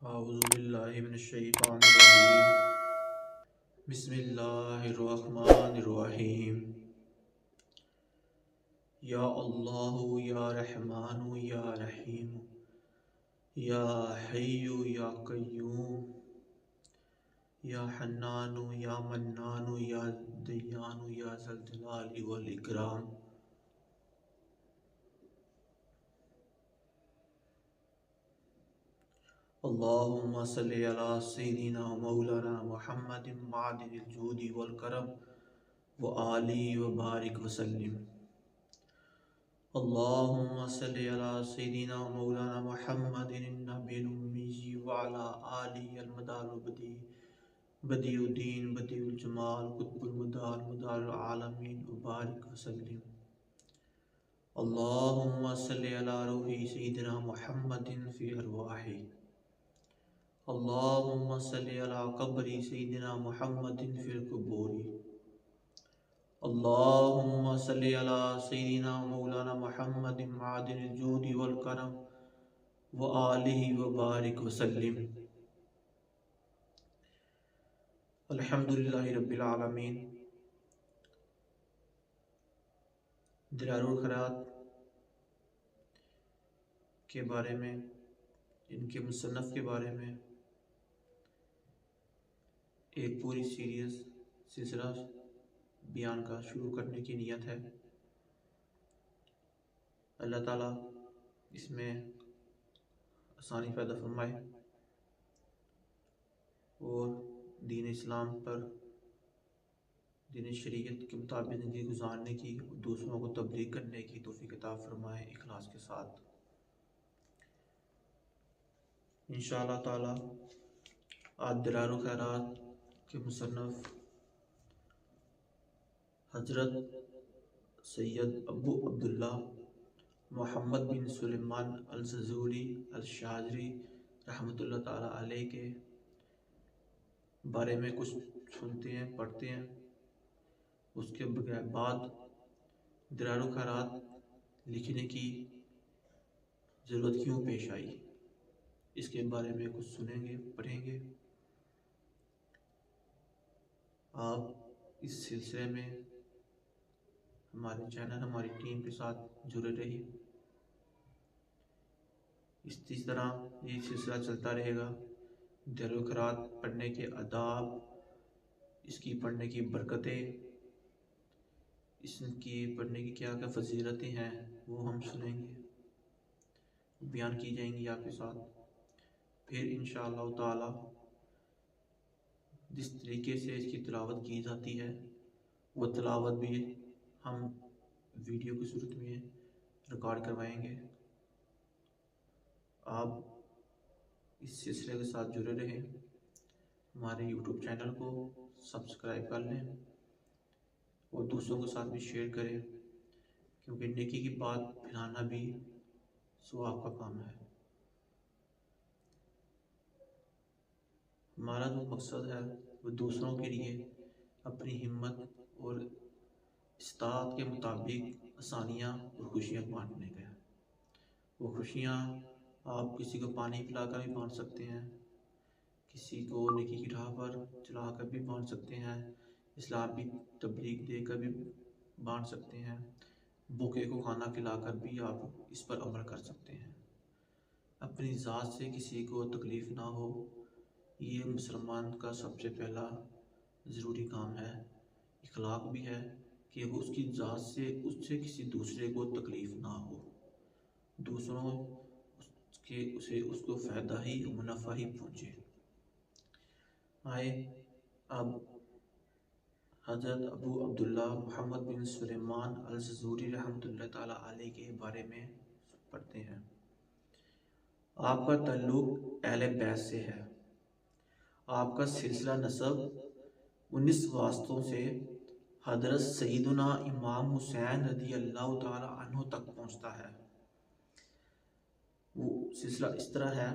اعوذ باللہ من الشیطان الرجیم بسم اللہ الرحمن الرحیم یا اللہ یا رحمان یا رحیم یا حی یا قیوم یا حنان یا منان یا دیان یا ذی الجلال والاکرام اللہم صلی علی سیدنا مولانا محمد معدن الجود والکرم وآلہ وبارک وسلم اللہم صلی علی سیدنا مولانا محمد النبی الامی وعلی آلہ المدار بدیع الدین بدیع الجمال قطب المدار مدار العالمین وبارک وسلم اللہم صلی علی روح سیدنا محمد فی ارواحی اللہم صلی علی قبر سیدنا محمد فی القبور اللہم صلی علی سیدنا مولانا محمد معدن الجود والکرم وآلہ وبارک وسلم الحمدللہ رب العالمین۔ دلائل الخیرات کے بارے میں، ان کے مصنف کے بارے میں ایک پوری سیریز سلسلہ بیان کا شروع کرنے کی نیت ہے۔ اللہ تعالیٰ اس میں آسانی پیدا فرمائے اور دین اسلام پر، دین شریعت کے مطابق زندگی گزارنے کی اور دوسروں کو تبلیغ کرنے کی توفیق عطا فرمائے اخلاص کے ساتھ۔ انشاءاللہ تعالیٰ آج دلائل الخیرات کے مصنف حضرت سید ابو عبداللہ محمد بن سلیمان الجزوری الشاذلی رحمۃ اللہ تعالیٰ علیہ کے بارے میں کچھ سنتے ہیں، پڑھتے ہیں۔ اس کے بعد دلائل الخیرات لکھنے کی ضرورت کیوں پیش آئی، اس کے بارے میں کچھ سنیں گے، پڑھیں گے۔ آپ اس سلسلے میں ہمارے چینل، ہماری ٹیم کے ساتھ جڑے رہیے۔ اسی طرح یہ سلسلہ چلتا رہے گا۔ دلائل الخیرات پڑھنے کے آداب، اس کی پڑھنے کی برکتیں، اس کی پڑھنے کی کیا کیا فضیلتیں ہیں، وہ ہم سنیں گے، بیان کی جائیں گی آپ کے ساتھ۔ پھر انشاءاللہ تعالی جس طریقے سے اس کی تلاوت کی جاتی ہے، وہ تلاوت بھی ہم ویڈیو کی صورت میں ریکارڈ کروائیں گے۔ آپ اس سلسلے کے ساتھ جڑے رہیں، ہمارے یوٹیوب چینل کو سبسکرائب کر لیں اور دوسروں کے ساتھ بھی شیئر کریں، کیونکہ نیکی کی بات پھیلانا بھی ثواب کا کام ہے۔ ہمارا جو مقصد ہے وہ دوسروں کے لیے اپنی ہمت اور استطاعت کے مطابق آسانیاں اور خوشیاں بانٹنے کا ہے۔ وہ خوشیاں آپ کسی کو پانی پلا کر بھی بانٹ سکتے ہیں، کسی کو نیکی کی راہ پر چلا کر بھی بانٹ سکتے ہیں، اسلامی تبلیغ دے کر بھی بانٹ سکتے ہیں، بھوکے کو کھانا کھلا کر بھی آپ اس پر عمل کر سکتے ہیں۔ اپنی ذات سے کسی کو تکلیف نہ ہو، یہ مسلمان کا سب سے پہلا ضروری کام ہے۔ اخلاق بھی ہے کہ وہ اس کی ذات سے، اس سے کسی دوسرے کو تکلیف نہ ہو، دوسروں اس کو فائدہ ہی منافع ہی پہنچے۔ آئے اب حضرت ابو عبداللہ محمد بن سلیمان الجزوری رحمۃ اللہ تعالیٰ علیہ کے بارے میں پڑھتے ہیں۔ آپ کا تعلق اہل بیت سے ہے۔ آپ کا سلسلہ نسب 19 واسطوں سے حضرت سیدنا امام حسین رضی اللہ تعالیٰ عنہ تک پہنچتا ہے۔ وہ سلسلہ اس طرح ہے: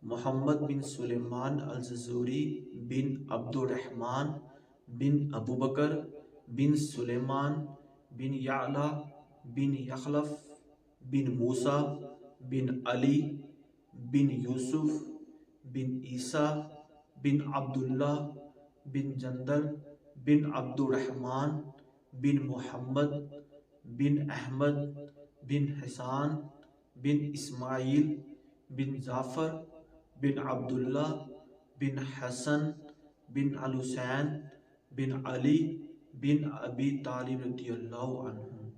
محمد بن سلیمان الجزوری بن عبد الرحمن بن ابو بکر بن سلیمان بن یعلا بن یخلف بن موسیٰ بن علی بن یوسف بن عیسیٰ بن عبداللہ بن جندل بن عبد الرحمن بن محمد بن احمد بن حسان بن اسماعیل بن جعفر بن عبداللہ بن حسن بن الحسین بن علی بن ابی طالب رضی اللہ عنہ۔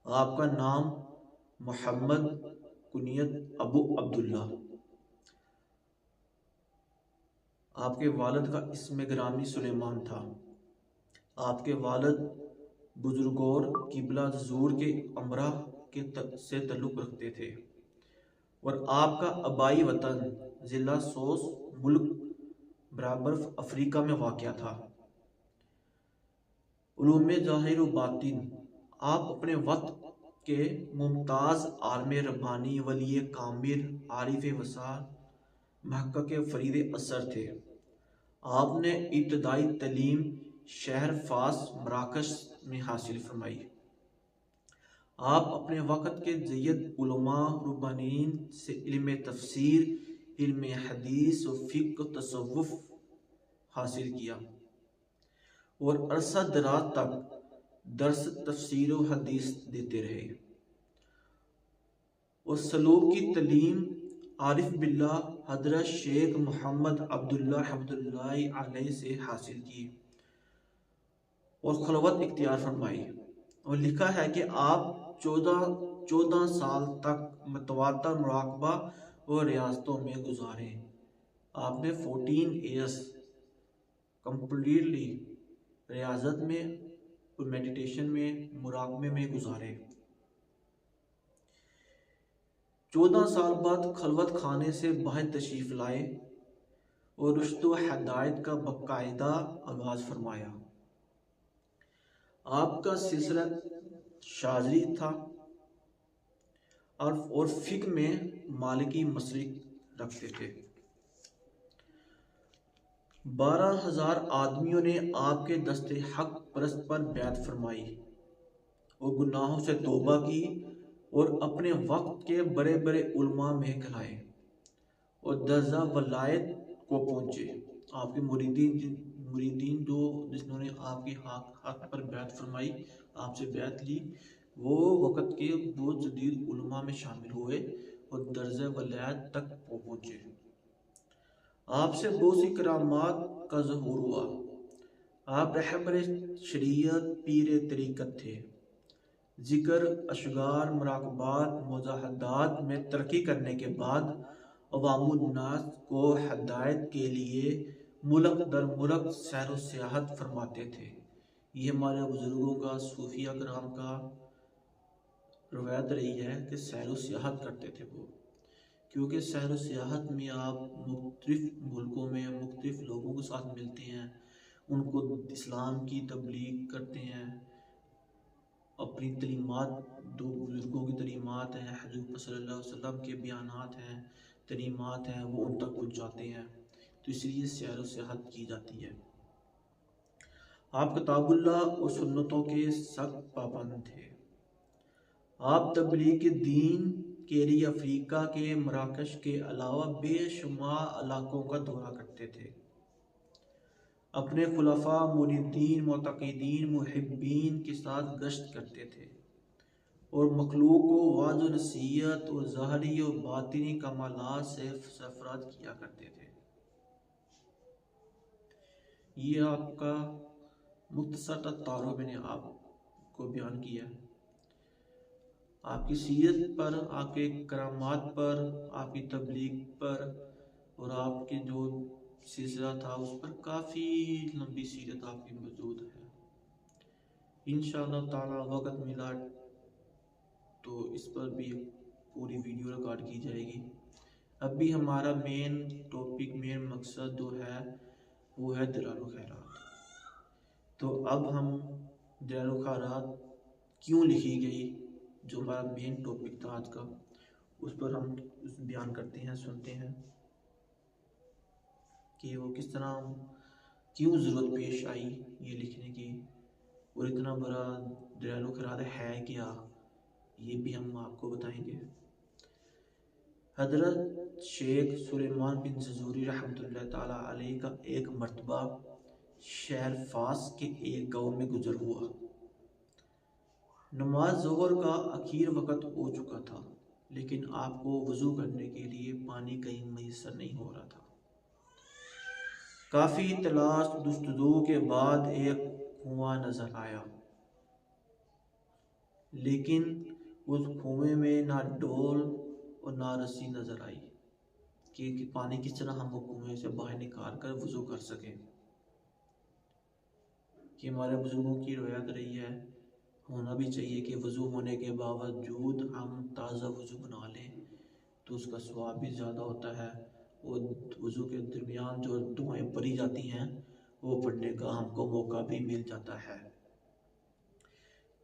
آپ کا نام محمد، کنیت ابو عبداللہ۔ آپ کے والد کا اسم گرامی سلیمان تھا۔ آپ کے والد بزرگور قبلہ زور کے امرا سے تعلق رکھتے تھے، اور آپ کا آبائی وطن ضلع سوس ملک برابر افریقہ میں واقع تھا۔ علوم ظاہر و باطن، آپ اپنے وقت کے ممتاز عالم ربانی، ولی کامل، عارف وسیع، محقق فرید اثر تھے۔ آپ نے ابتدائی تعلیم شہر فاس مراکش میں حاصل فرمائی۔ آپ اپنے وقت کے جید علماء ربانیین سے علم تفسیر، علم حدیث و فقہ و تصوف حاصل کیا، اور عرصہ دراز تک درس تفسیر و حدیث دیتے رہے، اور سلوک کی تعلیم عارف باللہ حضرت شیخ محمد عبداللہ رحمۃ اللہ علیہ سے حاصل کی، اور خلوت اختیار فرمائی۔ اور لکھا ہے کہ آپ 14 سال تک متواتر مراقبہ اور ریاضتوں میں گزارے۔ آپ نے 14 ایئرس کمپلیٹلی ریاضت میں اور میڈیٹیشن میں، مراقبے میں گزارے۔ 14 سال بعد خلوت خانے سے باہر تشریف لائے اور رشد و ہدایت کا باقاعدہ آغاز فرمایا۔ آپ کا سلسلہ شاذلی تھا، اور فقہ میں مالکی مسلک رکھتے تھے۔ 12,000 آدمیوں نے آپ کے دست حق پرست پر بیعت فرمائی اور گناہوں سے توبہ کی، اور اپنے وقت کے بڑے بڑے علماء میں کھلائے اور درجہ ولایت کو پہنچے۔ آپ کے مریدین جنہوں نے آپ کے حق پر بیعت فرمائی، آپ سے بیعت لی، وہ وقت کے بہت جدید علماء میں شامل ہوئے اور درجہ ولایت تک پہنچے۔ آپ سے بہت سی کرامات کا ظہور ہوا۔ آپ رہبر شریعت، پیر طریقت تھے۔ ذکر، اشعار، مراقبات، مجاہدات میں ترقی کرنے کے بعد عوام الناس کو ہدایت کے لیے ملک در ملک سیر و سیاحت فرماتے تھے۔ یہ ہمارے بزرگوں کا، صوفیہ کرام کا روایت رہی ہے کہ سیر و سیاحت کرتے تھے وہ، کیونکہ سیر و سیاحت میں آپ مختلف ملکوں میں مختلف لوگوں کے ساتھ ملتے ہیں، ان کو اسلام کی تبلیغ کرتے ہیں، اپنی تعلیمات، دو بزرگوں کی تعلیمات ہیں، حضور صلی اللہ علیہ وسلم کے بیانات ہیں، تعلیمات ہیں، وہ ان تک پہنچاتے ہیں، تو اس لیے سیر و سیاحت کی جاتی ہے۔ آپ کتاب اللہ اور سنتوں کے سخت پابند تھے۔ آپ تبلیغ دین کے لیے افریقہ کے مراکش کے علاوہ بے شمار علاقوں کا دورہ کرتے تھے۔ اپنے خلفاء، مریدین، معتقدین، محبین کے ساتھ گشت کرتے تھے، اور مخلوق کو وعظ و نصیحت اور ظاہری و باطنی کمالات سے سرفراز کیا کرتے تھے۔ یہ آپ کا مختصر تعارف میں نے آپ کو بیان کیا ہے۔ آپ کی سیرت پر، آپ کے کرامات پر، آپ کی تبلیغ پر، اور آپ کے جو سلسلہ تھا اس پر کافی لمبی سیرت آپ کی موجود ہے۔ انشاءاللہ تعالی وقت ملا تو اس پر بھی پوری ویڈیو ریکارڈ کی جائے گی۔ اب بھی ہمارا مین ٹاپک، مین مقصد جو ہے وہ ہے دلائل و خیرات۔ تو اب ہم دلائل و خیرات کیوں لکھی گئی، جو ہمارا مین ٹاپک تھا آج کا، اس پر ہم بیان کرتے ہیں، سنتے ہیں کہ وہ کس طرح، کیوں ضرورت پیش آئی یہ لکھنے کی، اور اتنا بڑا دلائل و خیرات ہے کیا، یہ بھی ہم آپ کو بتائیں گے۔ حضرت شیخ سلیمان بن ززوری رحمۃ اللہ تعالیٰ علیہ کا ایک مرتبہ شہر فاس کے ایک گاؤں میں گزر ہوا۔ نماز ظہر کا اخیر وقت ہو چکا تھا، لیکن آپ کو وضو کرنے کے لیے پانی کہیں میسر نہیں ہو رہا تھا۔ کافی تلاش جستجو کے بعد ایک کنواں نظر آیا، لیکن اس کنویں میں نہ ڈول اور نہ رسی نظر آئی کہ پانی کس طرح ہم وہ کنویں سے باہر نکال کر وضو کر سکیں۔ کہ ہمارے بزرگوں کی روایت رہی ہے، ہونا بھی چاہیے کہ وضو ہونے کے باوجود ہم تازہ وضو بنا لیں تو اس کا ثواب بھی زیادہ ہوتا ہے، اور وضو کے درمیان جو دعائیں پڑھی جاتی ہیں وہ پڑھنے کا ہم کو موقع بھی مل جاتا ہے۔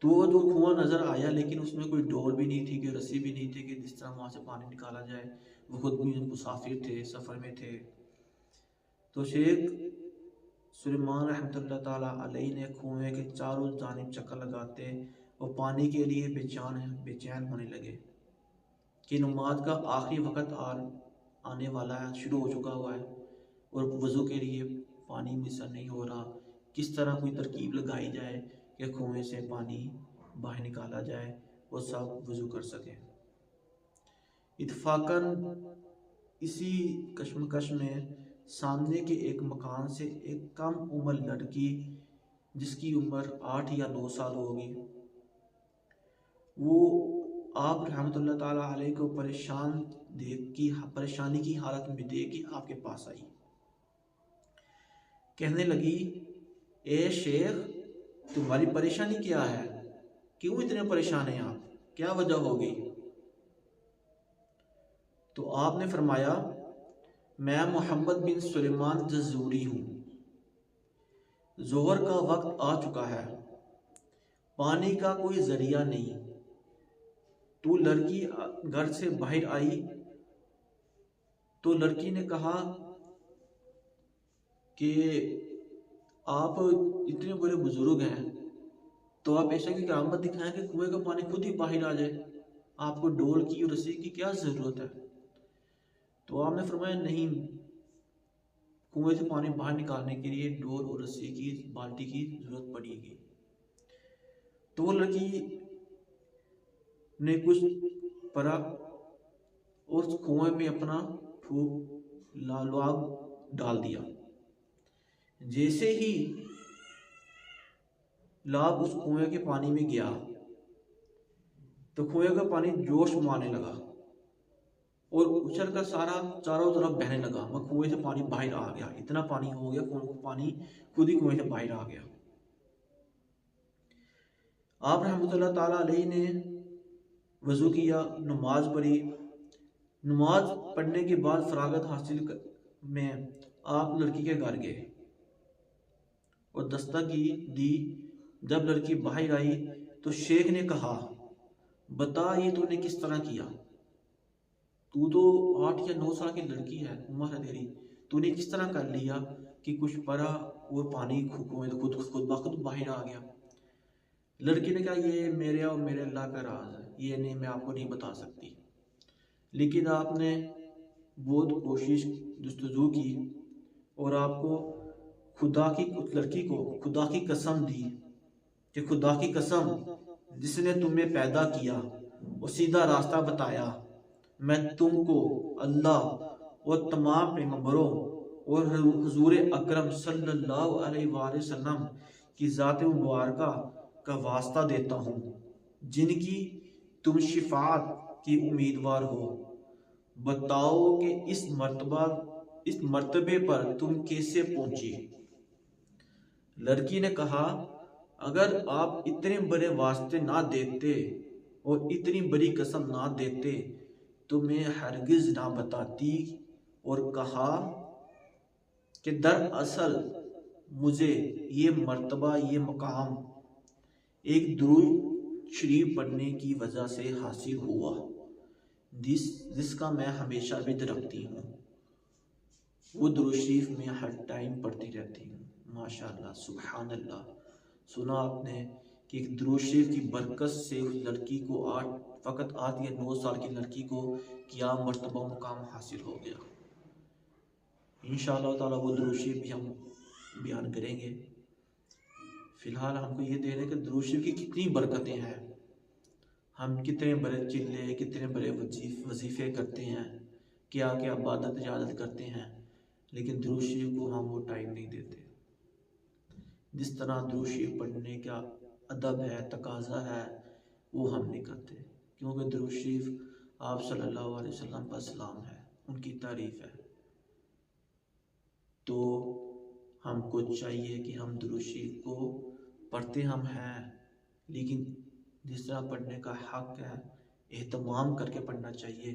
تو وہ جو کنواں نظر آیا، لیکن اس میں کوئی ڈول بھی نہیں تھی، کہ رسی بھی نہیں تھی کہ جس طرح وہاں سے پانی نکالا جائے۔ وہ خود بھی مسافر تھے، سفر میں تھے۔ تو شیخ سلیمان رحمۃ اللہ تعالیٰ علیہ نے کنویں کے چاروں جانب چکر لگاتے اور پانی کے لیے بے چین ہونے لگے کہ نماز کا آخری وقت آنے والا ہے، شروع ہو چکا ہوا ہے اور وضو کے لیے پانی میسر نہیں ہو رہا۔ کس طرح کوئی ترکیب لگائی جائے کہ کنویں سے پانی باہر نکالا جائے اور سب وضو کر سکیں۔ اتفاقاً اسی کشمکش میں سامنے کے ایک مکان سے ایک کم عمر لڑکی، جس کی عمر 8 یا 9 سال ہوگی، وہ آپ رحمۃ اللہ تعالیٰ علیہ کو پریشانی کی حالت میں دیکھ کے آپ کے پاس آئی۔ کہنے لگی، اے شیخ، تمہاری پریشانی کیا ہے؟ کیوں اتنے پریشان ہیں آپ؟ کیا وجہ ہوگی؟ تو آپ نے فرمایا، میں محمد بن سلیمان جزوری ہوں، ظہر کا وقت آ چکا ہے، پانی کا کوئی ذریعہ نہیں۔ تو لڑکی گھر سے باہر آئی تو لڑکی نے کہا کہ آپ اتنے بڑے بزرگ ہیں تو آپ ایسا کی کرامت دکھائیں کہ کنویں کا پانی خود ہی باہر آ جائے، آپ کو ڈول کی اور رسی کی کیا ضرورت ہے؟ تو آپ نے فرمایا، نہیں، کنویں سے پانی باہر نکالنے کے لیے ڈول اور رسی کی، بالٹی کی ضرورت پڑے گی۔ تو وہ لڑکی نے کچھ پڑا اور اس کنویں میں اپنا لعاب ڈال دیا۔ جیسے ہی لعاب اس کنویں کے پانی میں گیا تو کنویں کا پانی جوش مارنے لگا اور اچھل کر چاروں طرف بہنے لگا۔ میں کنویں سے پانی باہر آ گیا، اتنا پانی ہو گیا، پانی خود ہی کنویں سے باہر آ گیا۔ آپ رحمۃ اللہ تعالیٰ علیہ نے وضو کیا، نماز پڑھی۔ نماز پڑھنے کے بعد فراغت حاصل میں آپ لڑکی کے گھر گئے اور دستک دی۔ جب لڑکی باہر آئی تو شیخ نے کہا، بتا یہ تو نے کس طرح کیا؟ تو 8 یا 9 سال کی لڑکی ہے، عمر ہے تیری، تو نے کس طرح کر لیا کہ کچھ پڑا اور پانی خود بخود باہر آ گیا؟ لڑکی نے کہا، یہ میرے اور میرے اللہ کا راز ہے، یہ نہیں، میں آپ کو نہیں بتا سکتی۔ لیکن آپ نے بہت کوشش جستجو کی اور آپ کو لڑکی کو خدا کی قسم دی کہ خدا کی قسم جس نے تمہیں پیدا کیا اور سیدھا راستہ بتایا، میں تم کو اللہ اور تمام پیغمبروں اور حضور اکرم صلی اللہ علیہ وآلہ وسلم کی ذات مبارکہ کا واسطہ دیتا ہوں، جن کی تم شفاعت کی امیدوار ہو۔ بتاؤ کہ اس مرتبے پر تم کیسے پہنچی؟ لڑکی نے کہا، اگر آپ اتنے بڑے واسطے نہ دیتے اور اتنی بڑی قسم نہ دیتے تو میں ہرگز نہ بتاتی، اور کہا کہ دراصل مجھے یہ مرتبہ، یہ مقام ایک درود شریف پڑھنے کی وجہ سے حاصل ہوا، جس کا میں ہمیشہ بد رکھتی ہوں۔ وہ درود شریف میں ہر ٹائم پڑھتی رہتی ہوں۔ ماشاءاللہ، سبحان اللہ۔ سنا آپ نے کہ ایک درود شریف کی برکت سے اس لڑکی کو 8 فقط آتی ہے 9 سال کی لڑکی کو کیا مرتبہ مقام حاصل ہو گیا۔ انشاءاللہ تعالیٰ وہ درود شریف بھی ہم بیان کریں گے۔ فی الحال ہم کو یہ دیکھ رہے کہ درود شریف کی کتنی برکتیں ہیں، ہم کتنے بڑے چلے کتنے بڑے وظیفے کرتے ہیں، کیا کیا عبادت اجازت کرتے ہیں، لیکن درود شریف کو ہم وہ ٹائم نہیں دیتے۔ جس طرح درود شریف پڑھنے کا ادب ہے، تقاضا ہے، وہ ہم نہیں کرتے، کیونکہ درود شریف آپ صلی اللہ علیہ وسلم پر سلام ہے، ان کی تعریف ہے۔ تو ہم کو چاہیے کہ ہم درود شریف کو پڑھتے ہم ہیں، لیکن جس طرح پڑھنے کا حق ہے اہتمام کر کے پڑھنا چاہیے،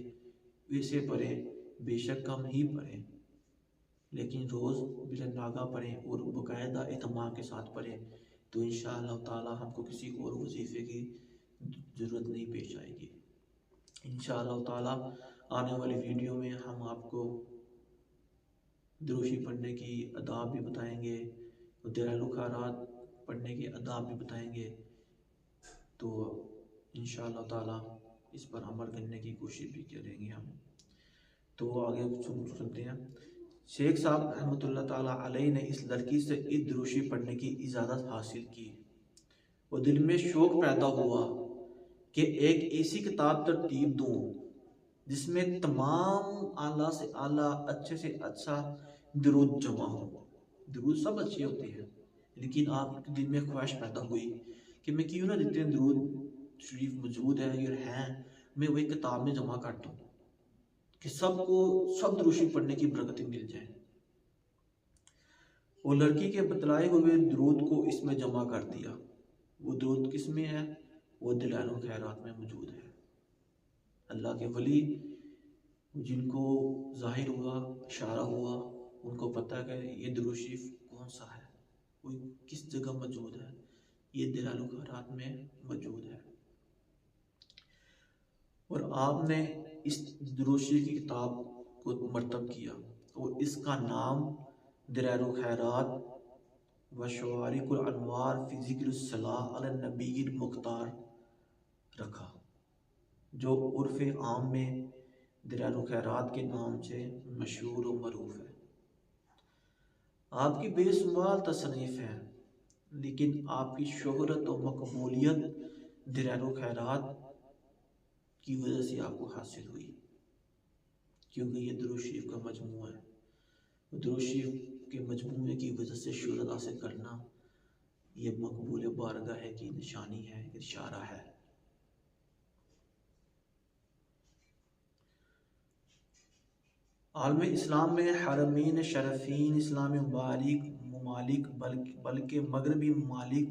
ویسے پڑھیں، بے شک ہم ہی پڑھیں، لیکن روز بلا ناگا پڑھیں اور باقاعدہ اہتمام کے ساتھ پڑھیں، تو انشاءاللہ تعالی ہم کو کسی اور وظیفے کی ضرورت نہیں پیش آئے گی۔ انشاءاللہ تعالی آنے والی ویڈیو میں ہم آپ کو درود شریف پڑھنے کی آداب بھی بتائیں گے، دلائل خیرات پڑھنے کے آداب بھی بتائیں گے، تو انشاءاللہ تعالی اس پر عمل کرنے کی کوشش بھی کریں گے ہم۔ تو آگے سنتے ہیں۔ شیخ صاحب رحمۃ اللہ تعالیٰ علیہ نے اس لڑکی سے درود شریف پڑھنے کی اجازت حاصل کی، وہ دل میں شوق پیدا ہوا کہ ایک ایسی کتاب ترتیب دوں جس میں تمام اعلیٰ سے اعلیٰ، اچھے سے اچھا درود جمع ہو۔ درود سب اچھے ہوتے ہیں، لیکن آپ کے دل میں خواہش پیدا ہوئی کہ میں کیوں نہ جتنے درود شریف موجود ہیں میں وہی کتاب میں جمع کر دوں کہ سب کو سب درود شریف پڑھنے کی برکتیں مل جائیں۔ وہ لڑکی کے بتلائے ہوئے درود کو اس میں جمع کر دیا۔ وہ درود کس میں ہے؟ وہ دلائل خیرات میں موجود ہے۔ اللہ کے ولی جن کو ظاہر ہوا، اشارہ ہوا، ان کو پتہ ہے کہ یہ درود شریف کون سا ہے، وہ کس جگہ موجود ہے، یہ دلائل خیرات میں موجود ہے۔ اور آپ نے اس درود شریف کی کتاب کو مرتب کیا اور اس کا نام دلائل خیرات و شوارق الانوار فی ذکر الصلاۃ علی النبی المختار رکھا، جو عرف عام میں دلائل خیرات کے نام سے مشہور و معروف ہے۔ آپ کی بے شمار تصنیف ہیں، لیکن آپ کی شہرت و مقبولیت دلائل خیرات کی وجہ سے آپ کو حاصل ہوئی، کیونکہ یہ درود شریف کا مجموعہ ہے۔ درود شریف کے مجموعے کی وجہ سے شہرت حاصل کرنا یہ مقبول بارگاہ کی نشانی ہے، اشارہ ہے۔ عالم اسلام میں حرمین شریفین اسلامی ممالک بلکہ مغربی ممالک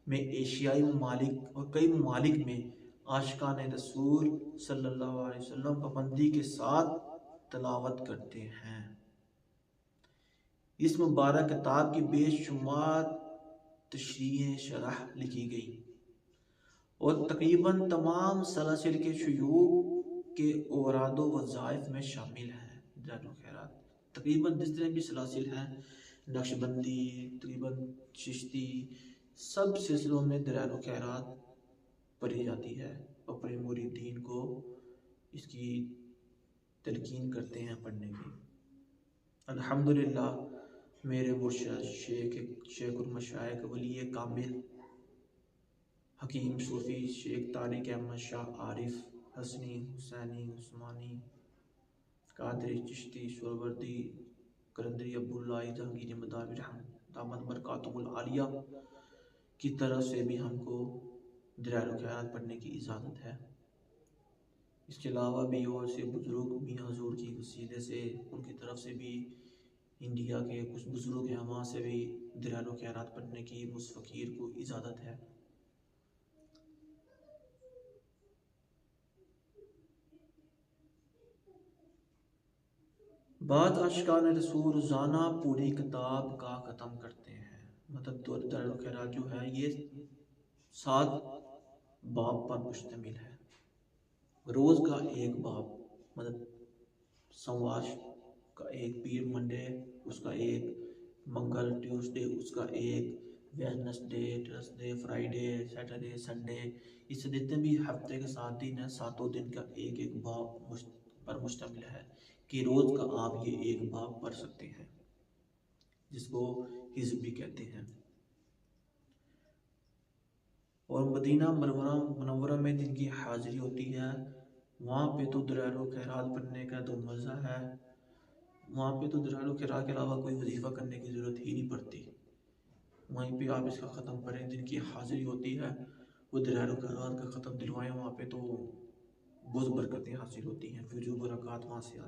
میں، ایشیائی ممالک اور کئی ممالک میں عاشقان رسول صلی اللہ علیہ وسلم پابندی کے ساتھ تلاوت کرتے ہیں۔ اس مبارک کتاب کی بے شمار تشریح شرح لکھی گئی اور تقریباً تمام سلاسل کے شیوخ کے اوراد و وظائف میں شامل ہیں۔ دلائل خیرات تقریباً جس طرح بھی سلاسل ہیں، نقش بندی، تقریباً چشتی، سب سلسلوں میں دلائل خیرات پڑھی جاتی ہے، اپنے مریدین کو اس کی تلقین کرتے ہیں پڑھنے کی۔ الحمدللہ میرے مرشد شیخ المشائخ ولی کامل حکیم صوفی شیخ طارق احمد شاہ عارف حسنی حسینی عثمانی قادری چشتی سہروردی قلندری عبداللہ جہانگیری مداری دامت برکاتہم العالیہ کی طرف سے بھی ہم کو دلائل خیرات پڑھنے کی اجازت ہے۔ اس کے علاوہ بھی اور سے بزرگ میاں حضور کی وسیلے سے ان کی طرف سے بھی، انڈیا کے کچھ بزرگ ہیں وہاں سے بھی دلائل خیرات پڑھنے کی مس فقیر کو اجازت ہے۔ بعض عاشقان رسول روزانہ پوری کتاب کا ختم کرتے ہیں، مطلب دلائل خیرات جو ہے یہ 7 باب پر مشتمل ہے، روز کا ایک باب، مطلب سوموار کا ایک، پیر منڈے اس کا ایک، منگل ٹیوزڈے اس کا ایک، Wednesday, Thursday, Friday, Saturday, Sunday, اس سے جتنے بھی ہفتے کے 7 دن ہیں، 7 دن کا ایک ایک باب پر مشتمل ہے کہ روز کا آپ یہ ایک باب پڑھ سکتے ہیں، جس کو حزب بھی کہتے ہیں۔ اور مدینہ منورہ میں جن کی حاضری ہوتی ہے، وہاں پہ تو دلائل و خیرات پڑھنے کا تو مزہ ہے، وہاں پہ تو دلائل و خیرات کے علاوہ کوئی وظیفہ کرنے کی ضرورت ہی نہیں پڑتی، وہیں پہ آپ اس کا ختم پڑھیں۔ جن کی حاضری ہوتی ہے وہ دلائل و خیرات کا ختم دلوائیں، وہاں پہ تو بہت برکتیں حاصل ہوتی ہیں، فیض و برکات وہاں سے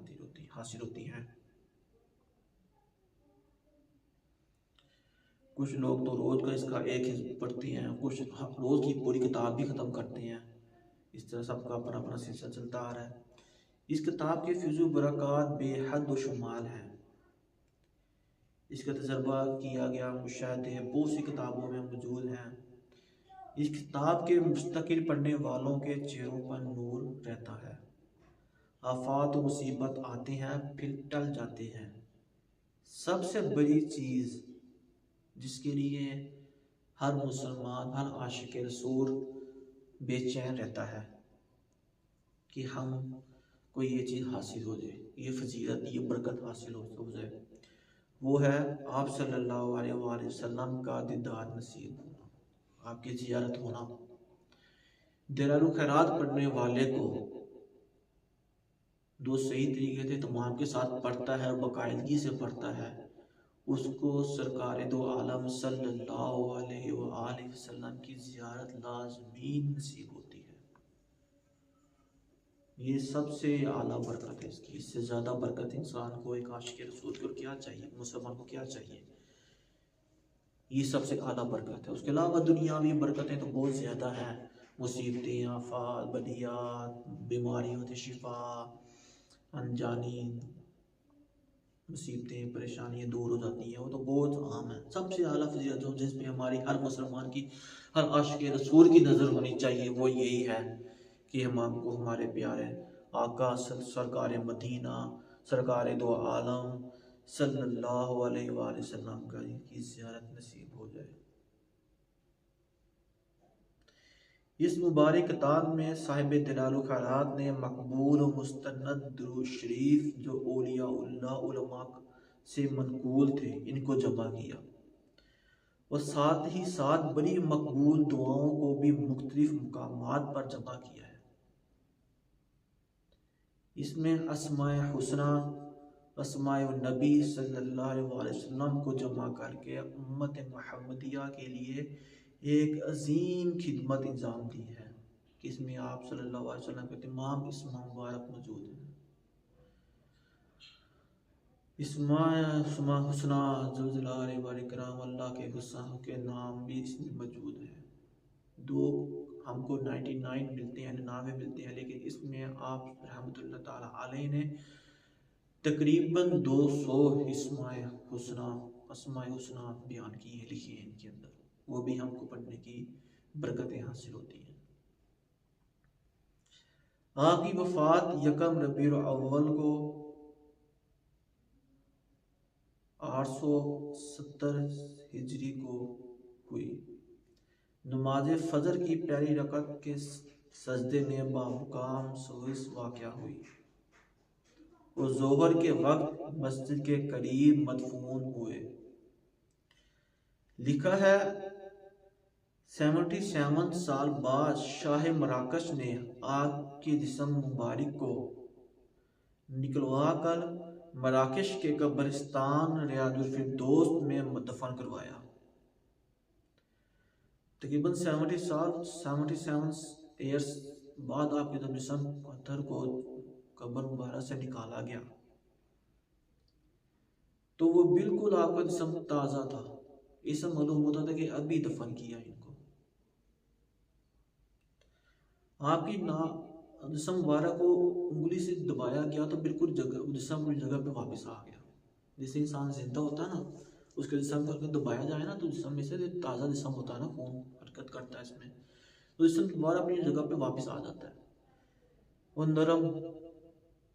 حاصل ہوتی ہیں۔ کچھ لوگ تو روز کا اس کا ایک حزب پڑھتے ہیں، کچھ روز کی پوری کتاب بھی ختم کرتے ہیں، اس طرح سب کا اپنا اپنا سلسلہ چلتا آ رہا ہے۔ اس کتاب کے فیض و برکات بے حد و شمال ہیں، اس کا تجربہ کیا گیا، مشاہدے بہت سی کتابوں میں موجود ہیں۔ اس کتاب کے مستقل پڑھنے والوں کے چہروں پر نور رہتا ہے، آفات و مصیبت آتے ہیں پھر ٹل جاتے ہیں۔ سب سے بڑی چیز جس کے لیے ہر مسلمان، ہر عاشق رسول بے چین رہتا ہے کہ ہم کو یہ چیز حاصل ہو جائے، یہ فضیلت، یہ برکت حاصل ہو جائے، وہ ہے آپ صلی اللہ علیہ وآلہ وسلم کا دیدار نصیب ہونا، آپ کی زیارت ہونا۔ دلائل و خیرات پڑھنے والے کو جو صحیح طریقے سے تمام کے ساتھ پڑھتا ہے اور باقاعدگی سے پڑھتا ہے، اس کو سرکار دو عالم صلی اللہ علیہ وآلہ وسلم کی زیارت لازمین نصیب ہوتی ہے۔ یہ سب سے اعلیٰ برکت ہے اس کی، اس سے زیادہ برکت انسان کو، ایک عاشق رسول کو کیا چاہیے، مسلمان کو کیا چاہیے؟ یہ سب سے اعلیٰ برکت ہے۔ اس کے علاوہ دنیاوی برکتیں تو بہت زیادہ ہیں، مصیبتیں، آفات، بلیات، بیماریوں سے شفا، انجانی مصیبتیں، پریشانیاں دور ہو جاتی ہیں، وہ تو بہت عام ہیں۔ سب سے اعلیٰ فضیلت جس پہ ہماری ہر مسلمان کی، ہر عاشق رسول کی نظر ہونی چاہیے، وہ یہی ہے کہ ہم کو ہمارے پیارے آقا سرکار مدینہ، سرکار دو عالم صلی اللہ علیہ وآلہ وسلم کی زیارت نصیب ہو جائے۔ اس مبارک کتاب میں صاحب دلال و خیرات نے مقبول و مستند درود شریف جو اولیاء اللہ علماء سے منقول تھے، ان کو جمع کیا، اور ساتھ ہی ساتھ بڑی مقبول دعاؤں کو بھی مختلف مقامات پر جمع کیا ہے۔ اس میں اسماء حسنہ، اسماء النبی صلی اللہ علیہ وسلم کو جمع کر کے امت محمدیہ کے لیے ایک عظیم خدمت انجام دی ہے، کہ اس میں آپ صلی اللہ علیہ وسلم کے تمام اسم مبارک موجود ہیں۔ اسماء حسنہ ذوالجلال والاکرام، اللہ کے حسن کے نام بھی اس میں موجود ہیں۔ دو ہم کو 99 ملتے ہیں، 99 ملتے ہیں، لیکن اس میں آپ رحمۃ اللہ تعالیٰ علیہ نے تقریباً 200 اسماء حسنہ بیان کی ہیں، لکھی ہیں ان کے اندر، وہ بھی ہم کو پڑھنے کی برکتیں حاصل ہوتی ہیں۔ آپ کی وفات 1 ربیع الاول کو 870 ہجری کو ہوئی۔ نماز فجر کی پہلی رکعت کے سجدے میں بامقام سوئس واقع ہوئی اور ظہر کے وقت مسجد کے قریب مدفون ہوئے۔ لکھا ہے 77 سال بعد شاہ مراکش نے آپ کے جسم مبارک کو نکلوا کر مراکش کے قبرستان ریاض الفردوس میں دفن کروایا۔ تقریباً 77 ایئرس بعد آپ کے جسم پتھر کو قبر مبارک سے نکالا گیا، تو وہ بالکل آپ کا جسم تازہ تھا، اس سے معلوم ہوتا تھا کہ ابھی دفن کیا ان کو۔ آپ کی جسم مبارک کو انگلی سے دبایا گیا تو بالکل جسم جگہ پہ واپس آ گیا۔ جیسے انسان زندہ ہوتا ہے نا، اس کے جسم کو دبایا جائے نا تو جسم میں سے تازہ جسم ہوتا ہے نا، خون حرکت کرتا ہے اس میں، تو جسم دوبارہ اپنی جگہ پہ واپس آ جاتا ہے، وہ نرم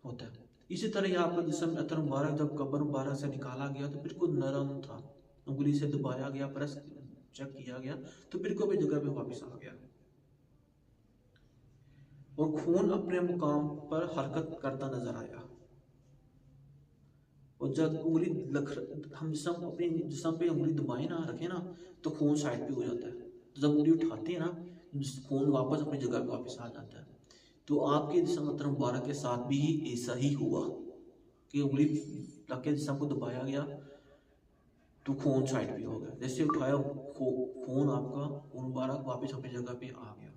ہوتا ہے۔ اسی طرح یہ آپ کا جسم عطر مبارک جب قبر مبارک سے نکالا گیا تو بالکل نرم تھا، انگلی سے دبایا گیا، پریس چیک کیا گیا تو بالکل بھی جگہ پہ واپس آ گیا اور خون اپنے مقام پر حرکت کرتا نظر آیا. اور جب انگلی ہم اپنے جسم پہ انگلی دبائیں نہ رکھیں نا تو خون سائڈ پہ ہو جاتا ہے. جب انگلی اٹھاتے ہیں نا خون واپس اپنی جگہ پہ واپس آ جاتا ہے. تو آپ کے جسم مبارک کے ساتھ بھی ایسا ہی ہوا کہ انگلی رکھ کے جسم کو دبایا گیا تو خون سائڈ پہ ہو گیا. جیسے اٹھایا خون آپ کا خون مبارک واپس اپنی جگہ پہ آ گیا.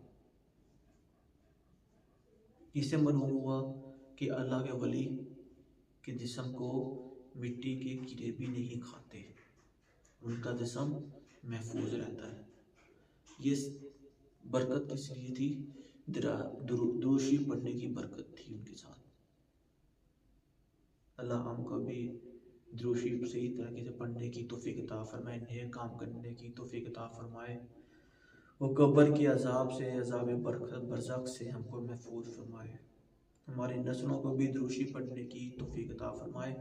اس سے معلوم ہوا کہ اللہ کے ولی کے جسم کو مٹی کے کیڑے بھی نہیں کھاتے, ان کا جسم محفوظ رہتا ہے. یہ برکت کس لیے تھی؟ درود شریف پڑھنے کی برکت تھی ان کے ساتھ. اللہ ہم کو بھی درود شریف صحیح طریقے سے پڑھنے کی توفیق عطا فرمائے, نیک کام کرنے کی توفیق عطا فرمائے, وہ قبر کے عذاب سے, عذاب برزخ سے ہم کو محفوظ فرمائے. ہماری نسلوں کو بھی درود شریف پڑھنے کی توفیق عطا فرمائے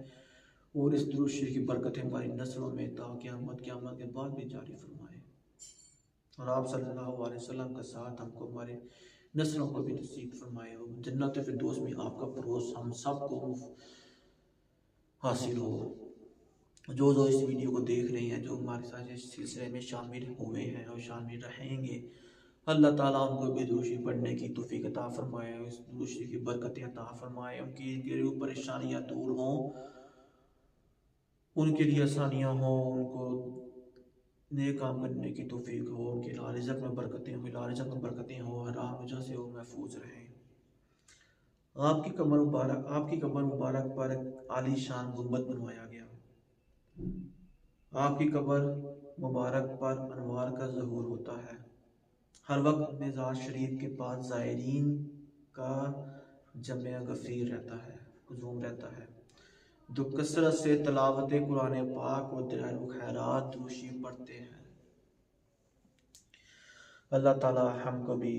اور اس درود شریف کی برکتیں ہماری نسلوں میں تا قیامت کے بعد بھی جاری فرمائے. اور آپ صلی اللہ علیہ وسلم کا ساتھ ہم کو ہمارے نسلوں کو بھی نصیب فرمائے ہو. جنت فردوس میں آپ کا پروس ہم سب کو حاصل ہو. جو اس ویڈیو کو دیکھ رہے ہیں, جو ہمارے ساتھ اس سلسلے میں شامل ہوئے ہیں اور شامل رہیں گے, اللہ تعالیٰ ان کو بھی درود شریف پڑھنے کی توفیق عطا فرمائے, اس درود شریف کی برکتیں عطا فرمائے, ان کی گھریلو پریشانیاں دور ہوں, ان کے لیے آسانیاں ہوں, ان کو نیک کام کرنے کی توفیق ہو, ان کے رزق میں برکتیں ہوں, رزق میں برکتیں ہوں, حرام وجہ سے وہ محفوظ رہیں. آپ کی قبر مبارک پر عالی شان گنبد بنوایا گیا. آپ کی قبر مبارک پر انوار کا ظہور ہوتا ہے. ہر وقت مزار شریف کے پاس زائرین کا جمع غفیر رہتا ہے, ہجوم رہتا ہے, جو کثرت سے تلاوت قرآن پاک و دلائل و خیرات درود شریف پڑھتے ہیں. اللہ تعالی ہم کو بھی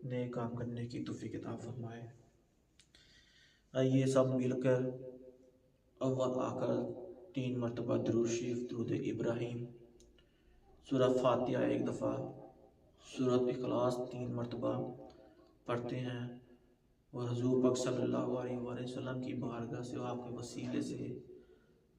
نیک کام کرنے کی توفیق عطا فرمائے. آئیے سب مل کر اول آ کر 3 مرتبہ درود شریف, درود ابراہیم, سورہ فاتحہ 1 دفعہ, سورۃ اخلاص 3 مرتبہ پڑھتے ہیں, اور حضور پاک صلی اللہ علیہ وسلم کی بارگاہ سے, آپ کے وسیلے سے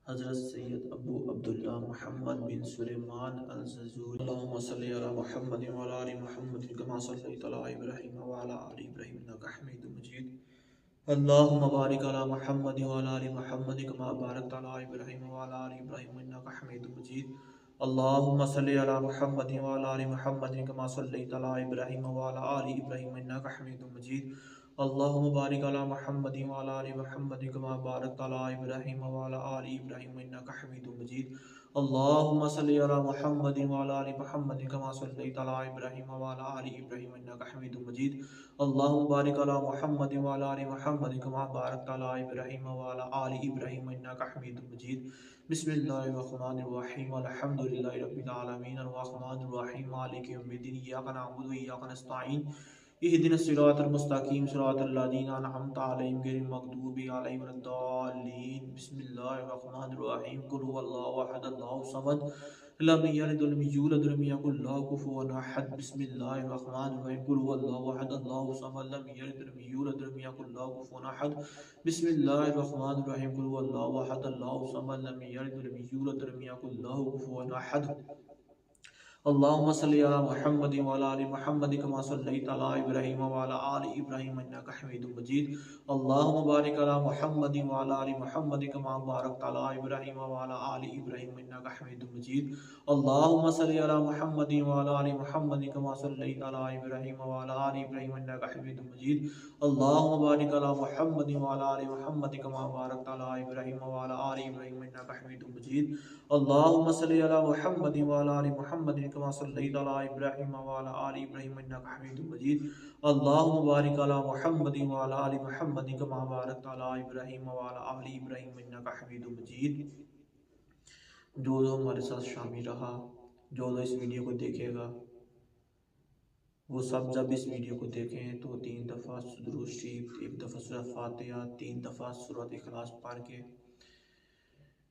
حضرت سید ابو عبداللہ محمد بن سلیمان الزرزوری, اللہم صلی علی محمد وعلی آل محمد کما صلیت علی ابراہیم وعلی آل ابراہیم انک حمید مجید. اللہم بارک علی محمد وعلی آل محمد کما بارکت علی ابراہیم وعلی آل ابراہیم انک حمید مجید. اللہم صلی علی محمد وعلی آل محمد کما صلیت علی ابراہیم وعلی آل ابراہیم انک حمید مجید. اللہم بارک علی محمد وعلی آل محمد کما بارکت علی ابراہیم وعلی آل ابراہیم انک حمید مجید. اللہم صلی علی محمد وعلی آل محمد کما صلیت علی ابراہیم وعلی آل ابراہیم انک حمید مجید. اللہم بارک علی محمد وعلی آل محمد کما بارکت علی ابراہیم وعلی آل ابراہیم انک حمید مجید. بسم اللہ الرحمن الرحیم, الحمدللہ رب العالمین, الرحمن الرحیم, مالک یوم الدین, ایاک نعبد و ایاک نستعین, اهدنا الصراط المستقیم, صراط الذین انعمت علیہم غیر المغضوب علیہم ولا الضالین. بسم اللہ الرحمن الرحیم, قل هو اللہ احد اللہ الصمد لم یلد ولم یولد ولم یکن له کفوا احد. بسم اللہ الرحمن الرحیم, قل هو اللہ احد اللہ الصمد لم یلد ولم یولد ولم یکن له کفوا احد. بسم اللہ الرحمن الرحیم, قل هو اللہ احد اللہ الصمد لم یلد ولم یولد ولم یکن له کفوا احد. اللہم صلی علی محمد وعلی آل محمد کما صلیت علی ابراہیم وعلی آل ابراہیم انک حمید مجید. اللہم بارک علی محمد وعلی آل محمد کما بارکت علی ابراہیم وعلی آل ابراہیم انک حمید مجید. اللہم صلی علی محمد وعلی آل محمد کما صلیت علی ابراہیم وعلی آل ابراہیم انک حمید مجید. اللہم بارک علی محمد وعلی آل محمد کما بارکت علی ابراہیم وعلی آل ابراہیم انک حمید مجید. اللہم صلی علی محمد وعلی آل محمد کما صلیت علی ابراہیم وعلی آل ابراہیم انک حمید مجید. اللہم بارک علی محمد وعلی آل محمد کما بارکت علی ابراہیم وعلی آل ابراہیم انک حمید مجید. جو ہمارے ساتھ شامل رہا, جو اس ویڈیو کو دیکھے گا, وہ سب جب اس ویڈیو کو دیکھیں تو 3 دفعہ درود شریف, 1 دفعہ سورہ فاتحہ, 3 دفعہ سورۃ اخلاص پڑھ کے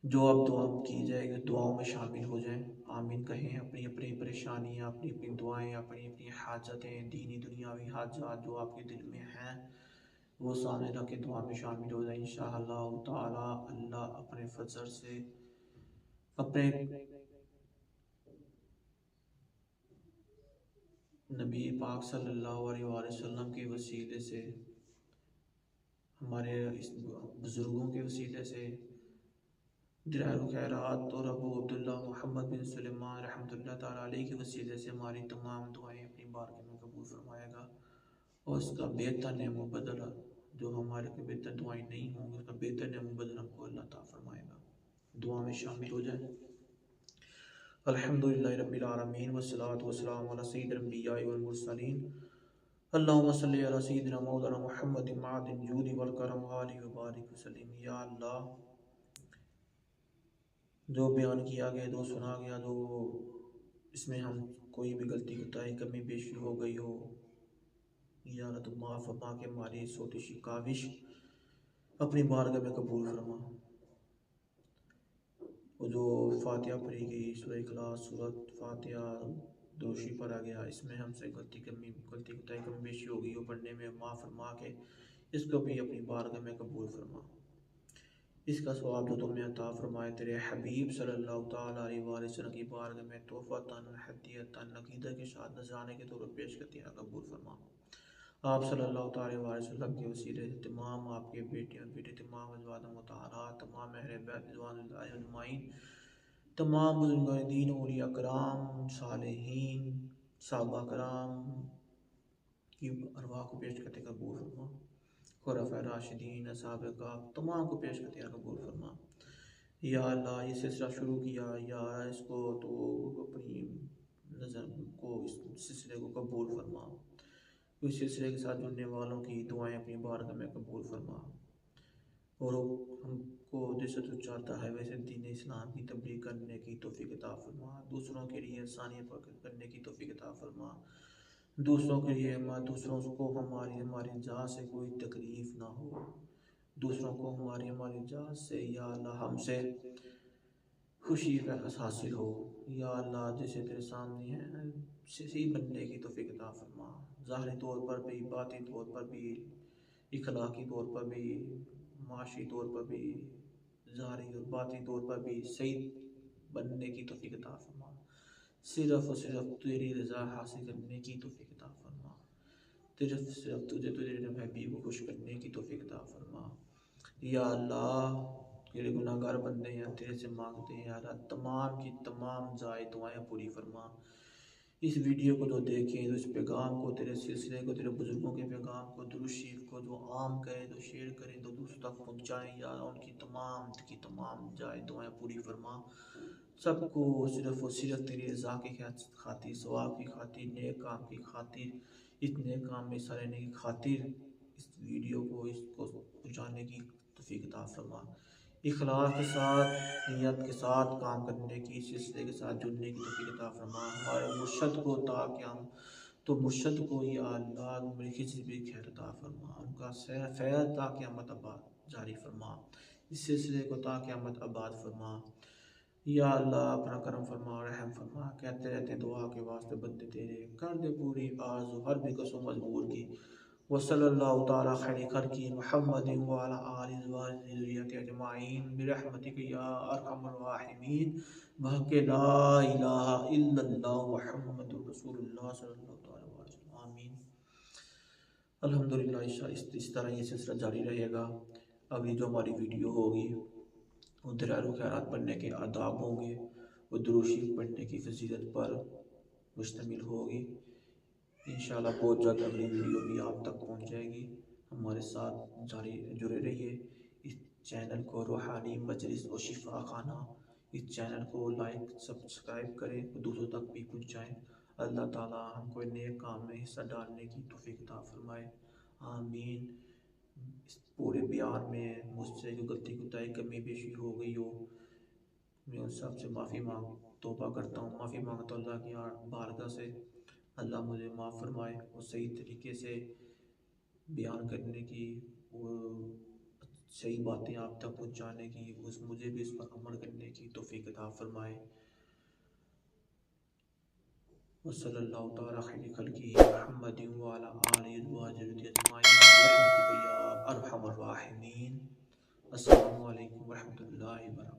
جو اب دعا کی جائے گی دعاؤں میں شامل ہو جائیں، آمین کہیں، اپنی اپنی پریشانیاں، اپنی اپنی دعائیں، اپنی اپنی حاجتیں، دینی دنیاوی حاجات جو آپ کے دل میں ہیں وہ سامنے رکھ کے دعا میں شامل ہو جائیں انشاءاللہ تعالی۔ اللہ اپنے فضل سے، اپنے نبی پاک صلی اللہ علیہ وآلہ وسلم کے وسیلے سے، ہمارے اس بزرگوں کے وسیلے سے، دلائل الخیرات اور ابو عبداللہ محمد بن سلیمان رحمۃ اللہ تعالیٰ علیہ کے وسیلے سے ہماری تمام دعائیں اپنی بارگاہ میں قبول فرمائے گا، اور اس کا بہتر نعم و بدل جو ہمارے کو بہتر دعائیں نہیں ہوں گی اس کا بہتر نعم و بدل ہم کو اللہ تعالیٰ فرمائے گا۔ دعا میں شامل ہو جائیں۔ الحمدللہ رب العالمین والصلاة والسلام علی سید الانبیاء والمرسلین، اللہم صلی علی سیدنا مولانا محمد معدن جود والکرم آلہ وبارک وسلم۔ یا اللہ جو بیان کیا گیا، جو سنا گیا، جو اس میں ہم کوئی بھی غلطی کوتاہی کمی بیشی ہو گئی ہو، یا اللہ تو معاف فرما کے ہماری چھوٹی سی کاوش اپنی بارگاہ میں قبول فرما۔ وہ جو فاتحہ پڑھی گئی، سورہ اخلاص، سورۃ فاتحہ دوشی پڑھا گیا، اس میں ہم سے غلطی کوتاہی کمی بیشی ہو گئی ہو پڑھنے میں، معاف فرما کے اس کو بھی اپنی بارگاہ میں قبول فرما۔ اس کا ثواب جو تم نے عطا فرمائے تیرے حبیب صلی اللہ تعالیٰ علیہ وآلہ وسلم کی بارگاہ میں تحفۃً ہدیۃً عقیدت کے ساتھ نذرانے کے طور پر پیش کرتے ہیں، قبول فرما۔ آپ صلی اللہ تعالیٰ علیہ وسلم کے وسیلے سے تمام آپ کے بیٹے اور بیٹے، تمام ازواج مطہرات، تمام اہل بیت رضوان اللہ اجمعین، تمام بزرگان دین، اولیاء کرام، صالحین، صحابہ کرام کی ارواح کو پیش کرتے قبول فرما۔ خلفائے راشدین، اصحاب کہف، تمام کو پیش کرتے قبول فرما۔ یا اللہ یہ سلسلہ شروع کیا، یا اس کو تو اپنی نظر کو، اس سلسلے کو قبول فرما۔ اس سلسلے کے ساتھ جڑنے والوں کی دعائیں اپنی بارگاہ میں قبول فرما، اور ہم کو جیسے تو چاہتا ہے ویسے دین اسلام کی تبلیغ کرنے کی توفیق عطا فرما، دوسروں کے لیے انسانیت کرنے کی توفیق عطا فرما، دوسروں کے لیے دوسروں کو ہماری ذات سے کوئی تکلیف نہ ہو، دوسروں کو ہماری ذات سے یا اللہ ہم سے خوشی کا حاصل ہو۔ یا اللہ جیسے تیرے سامنے ہیں صحیح بننے کی توفیق عطا فرما، ظاہری طور پر بھی، باطنی طور پر بھی، اخلاقی طور پر بھی، معاشی طور پر بھی، ظاہری اور باطنی طور پر بھی صحیح بننے کی توفیق عطا فرما، صرف اور صرف تیری رضا حاصل کرنے کی توفیق عطا فرما، صرف تجھے تیرے حبیب کو خوش کرنے کی توفیق عطا فرما۔ یا اللہ تیرے گناہ گار بندے ہیں، تیرے سے مانگتے ہیں، اللہ تمام کی تمام زائد دعائیں پوری فرما۔ اس ویڈیو کو جو دیکھیں، اس پیغام کو، تیرے سلسلے کو، تیرے بزرگوں کے پیغام کو، درود شریف کو جو عام کریں، جو شیئر کریں، جو دوسروں تک پہنچائیں، یا ان کی تمام جائے دعائیں پوری فرما۔ سب کو صرف اور صرف تیری رضا کی خاطر، ثواب کی خاطر، نیک کام کی خاطر، اس نیک کام میں حصہ لینے کی خاطر اس ویڈیو کو، اس کو پہنچانے کی توفیق عطا فرما۔ اخلاص کے ساتھ، نیت کے ساتھ کام کرنے کی، سلسلے کے ساتھ جڑنے کی توفیق عطا فرما۔ ہمارے مرشد کو تو مرشد کو یا اللہ عمر کی بھی خیر عطا فرما، ان کا فیض تا قیامت آباد جاری فرما، اس سلسلے کو تا قیامت آباد فرما۔ یا اللہ اپنا کرم فرما، رحم فرما، کہتے رہتے دعا کے واسطے بندے تیرے، کر دے پوری آرزو ہر بھی قسم مجبور کی۔ وصلی اللہ تعالی خیر خلقی محمد وعلی آلہ وذریتہ اجمعین برحمتک یا ارحم الراحمین، بحق لا الہ الا اللہ محمد رسول اللہ صلی اللہ علیہ وسلم، آمین۔ الحمدللہ اس طرح یہ سلسلہ جاری رہے گا۔ ابھی جو ہماری ویڈیو ہوگی وہ دلائل الخیرات پڑھنے کے آداب ہوں گے، وہ درود شریف پڑھنے کی فضیلت پر مشتمل ہوگی۔ انشاءاللہ بہت جلد اگلی ویڈیو بھی آپ تک پہنچ جائے گی۔ ہمارے ساتھ جڑے رہیے۔ اس چینل کو روحانی مجلس و شفا خانہ، اس چینل کو لائک سبسکرائب کریں، دوسروں تک بھی پہنچائیں۔ اللہ تعالی ہم کو نیک کام میں حصہ ڈالنے کی توفیق عطا فرمائے، آمین۔ اس پورے بیان میں مجھ سے جو غلطی کوتاہی کمی بیشی ہو گئی ہو، میں ان سب سے توبہ کرتا ہوں، معافی مانگتا ہوں اللہ کی بارگاہ سے۔ اللہ مجھے معاف فرمائے اور صحیح طریقے سے بیان کرنے کی صحیح باتیں آپ تک پہنچانے کی، مجھے بھی اس پر عمل کرنے کی توفیق عطا فرمائے۔ وصلی اللہ تعالی خیر خلقہ محمد وعلی آلہ وصحبہ اجمعین برحمتک یا ارحم الراحمین۔ السلام علیکم ورحمۃ اللہ وبرکاتہ۔